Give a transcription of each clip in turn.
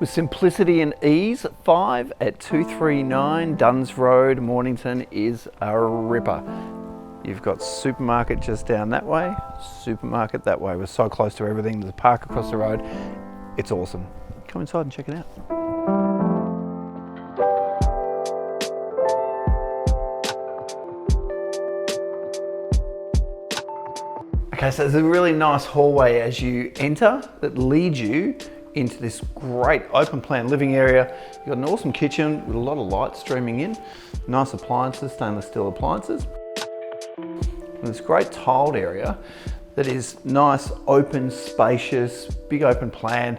With simplicity and ease, 5 at 239 Duns Road, Mornington is a ripper. You've got supermarket just down that way, supermarket that way. We're so close to everything. There's a park across the road. It's awesome. Come inside and check it out. Okay, so there's a really nice hallway as you enter that leads you into this great open plan living area. You've got an awesome kitchen with a lot of light streaming in, nice appliances, stainless steel appliances. And this great tiled area that is nice, open, spacious, big open plan.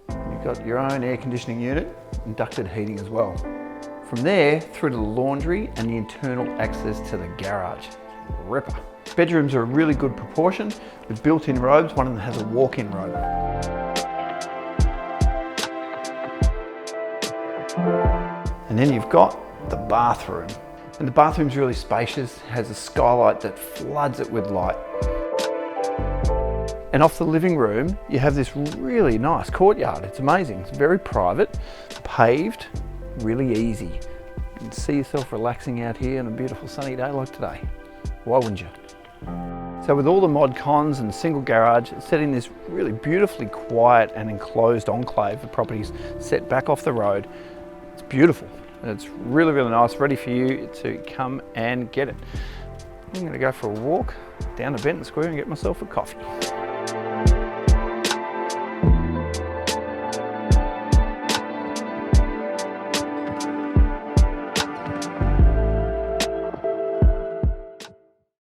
You've got your own air conditioning unit and ducted heating as well. From there, through to the laundry and the internal access to the garage. Ripper. Bedrooms are a really good proportion with built-in robes. One of them has a walk-in robe. And then you've got the bathroom. And the bathroom's really spacious, has a skylight that floods it with light. And off the living room, you have this really nice courtyard. It's amazing. It's very private, paved, really easy. You can see yourself relaxing out here on a beautiful sunny day like today. Why wouldn't you? So with all the mod cons and single garage, it's set in this really beautifully quiet and enclosed enclave of properties set back off the road. It's beautiful. And it's really, really nice, ready for you to come and get it. I'm going to go for a walk down to Bentons Square and get myself a coffee.